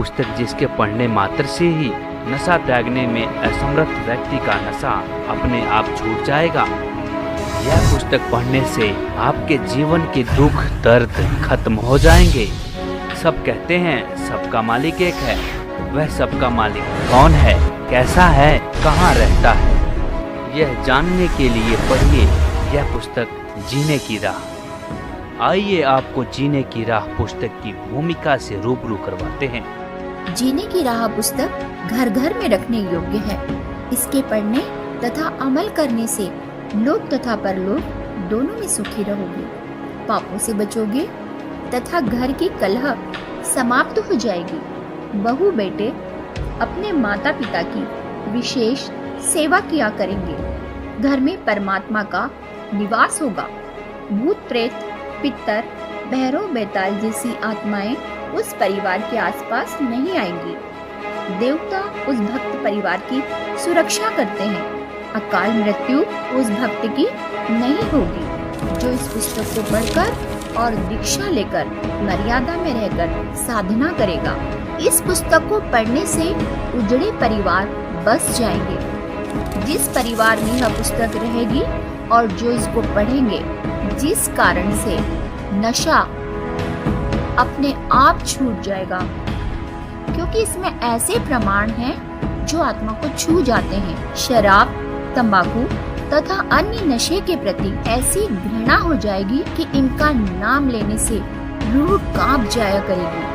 पुस्तक जिसके पढ़ने मात्र से ही नशा त्यागने में असमर्थ व्यक्ति का नशा अपने आप छूट जाएगा। यह पुस्तक पढ़ने से आपके जीवन के दुख दर्द खत्म हो जाएंगे। सब कहते हैं सबका मालिक एक है। वह सबका मालिक कौन है, कैसा है, कहाँ रहता है, यह जानने के लिए पढ़िए यह पुस्तक जीने की राह। आइए आपको जीने की राह पुस्तक की भूमिका से रूबरू करवाते हैं। जीने की राह पुस्तक घर घर में रखने योग्य है। इसके पढ़ने तथा अमल करने से लोक तथा परलोक दोनों में सुखी रहोगे, पापों से बचोगे तथा घर की कलह समाप्त हो जाएगी। बहू बेटे अपने माता पिता की विशेष सेवा किया करेंगे। घर में परमात्मा का निवास होगा। भूत प्रेत, पितर, भैरव बेताल जैसी आत्माएं उस परिवार के आसपास नहीं आएंगी। देवता उस भक्त परिवार की सुरक्षा करते हैं। अकाल मृत्यु उस भक्त की नहीं होगी जो इस पुस्तक को पढ़कर और दीक्षा लेकर मर्यादा में रहकर साधना करेगा। इस पुस्तक को पढ़ने से उजड़े परिवार बस जाएंगे। जिस परिवार में यह पुस्तक रहेगी और जो इसको पढ़ेंगे, जिस कारण से नशा अपने आप छूट जाएगा, क्योंकि इसमें ऐसे प्रमाण हैं जो आत्मा को छू जाते हैं। शराब, तंबाकू तथा अन्य नशे के प्रति ऐसी घृणा हो जाएगी कि इनका नाम लेने से रूह कांप जाया करेगी।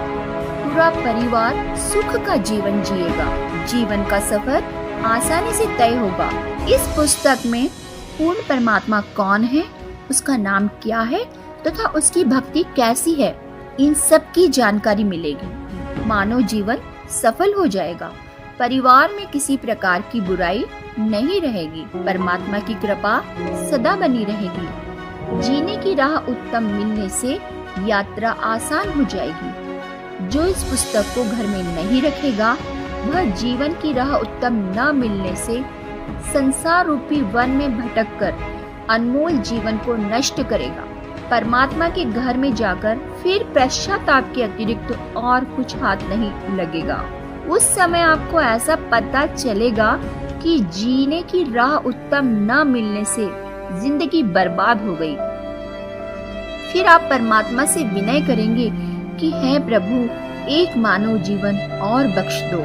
पूरा परिवार सुख का जीवन जिएगा। जीवन का सफर आसानी से तय होगा। इस पुस्तक में पूर्ण परमात्मा कौन है, उसका नाम क्या है तथा उसकी भक्ति कैसी है, इन सब की जानकारी मिलेगी। मानव जीवन सफल हो जाएगा। परिवार में किसी प्रकार की बुराई नहीं रहेगी। परमात्मा की कृपा सदा बनी रहेगी। जीने की राह उत्तम मिलने से यात्रा आसान हो जाएगी। जो इस पुस्तक को घर में नहीं रखेगा, वह जीवन की राह उत्तम न मिलने से संसार रूपी वन में भटककर अनमोल जीवन को नष्ट करेगा। परमात्मा के घर में जाकर फिर पश्चाताप के अतिरिक्त और कुछ हाथ नहीं लगेगा। उस समय आपको ऐसा पता चलेगा कि जीने की राह उत्तम न मिलने से जिंदगी बर्बाद हो गई। फिर आप परमात्मा से विनय करेंगे कि हे प्रभु, एक मानव जीवन और बख्श दो।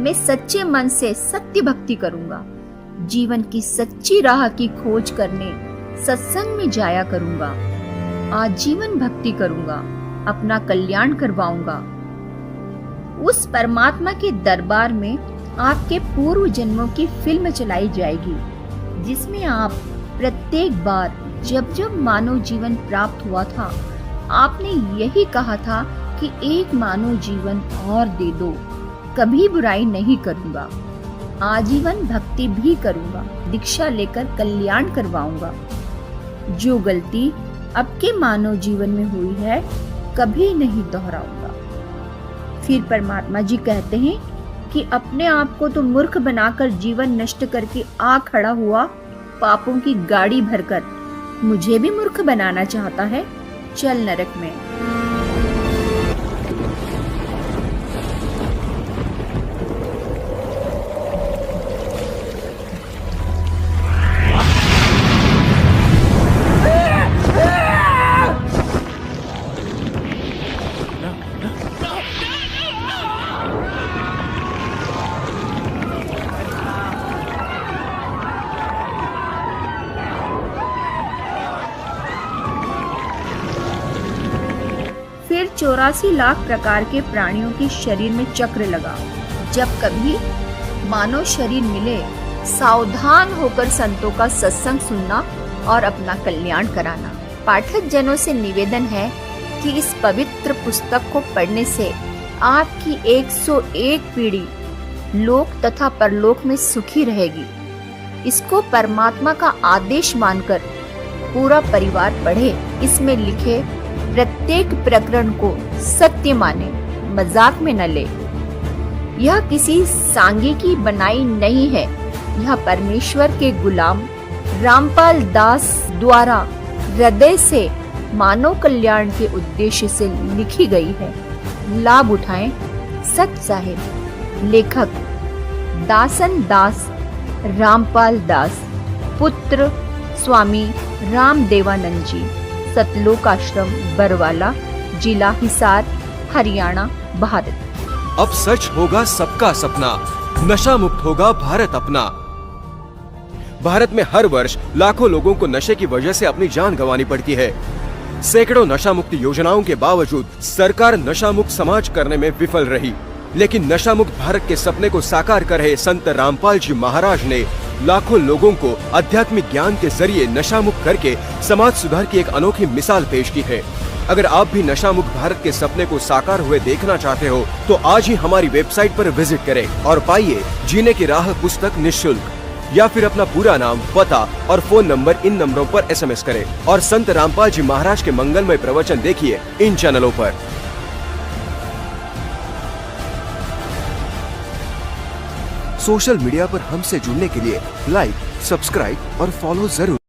मैं सच्चे मन से सत्य भक्ति करूंगा। जीवन की सच्ची राह की खोज करने सत्संग में जाया करूंगा। आजीवन भक्ति करूंगा। अपना कल्याण करवाऊंगा। उस परमात्मा के दरबार में आपके पूर्व जन्मों की फिल्म चलाई जाएगी, जिसमें आप प्रत्येक बार जब जब मानव जीवन प्राप्त हुआ था, आपने यही कहा था कि एक मानव जीवन और दे दो। कभी बुराई नहीं करूंगा। आजीवन भक्ति भी करूंगा। दीक्षा लेकर कल्याण करवाऊंगा। जो गलती अब के मानव जीवन में हुई है, कभी नहीं दोहराऊंगा। फिर परमात्मा जी कहते हैं कि अपने आप को तो मूर्ख बनाकर जीवन नष्ट करके आ खड़ा हुआ पापों की गाड़ी भरकर मुझे भी मूर्ख बनाना चाहता है। चल नरक में। फिर 84 लाख प्रकार के प्राणियों के शरीर में चक्र लगा। जब कभी मानव शरीर मिले, सावधान होकर संतों का सत्संग सुनना और अपना कल्याण कराना। पाठक जनों से निवेदन है कि इस पवित्र पुस्तक को पढ़ने से आपकी 101 पीढ़ी लोक तथा परलोक में सुखी रहेगी। इसको परमात्मा का आदेश मानकर पूरा परिवार पढ़े। इसमें लिखे प्रत्येक प्रकरण को सत्य माने, मजाक में न ले। यह किसी सांगे की बनाई नहीं है। यह परमेश्वर के गुलाम रामपाल दास द्वारा हृदय से मानव कल्याण के उद्देश्य से लिखी गई है। लाभ उठाएं, सच साहिब। लेखक दासन दास रामपाल दास, पुत्र स्वामी रामदेवानंद जी, सतलोक आश्रम बरवाला, जिला हिसार, हरियाणा, भारत। अब सच होगा सबका सपना, नशा मुक्त होगा भारत अपना। भारत में हर वर्ष लाखों लोगों को नशे की वजह से अपनी जान गंवानी पड़ती है। सैकड़ों नशा मुक्ति योजनाओं के बावजूद सरकार नशा मुक्त समाज करने में विफल रही। लेकिन नशा मुक्त भारत के सपने को साकार कर रहे संत रामपाल जी महाराज ने लाखों लोगों को आध्यात्मिक ज्ञान के जरिए नशा मुक्त करके समाज सुधार की एक अनोखी मिसाल पेश की है। अगर आप भी नशा मुक्त भारत के सपने को साकार हुए देखना चाहते हो तो आज ही हमारी वेबसाइट पर विजिट करें और पाइए जीने की राह पुस्तक निःशुल्क। या फिर अपना पूरा नाम, पता और फोन नंबर इन नंबरों पर SMS करें और संत रामपाल जी महाराज के मंगलमय प्रवचन देखिए इन चैनलों पर। सोशल मीडिया पर हमसे जुड़ने के लिए लाइक, सब्सक्राइब और फॉलो जरूर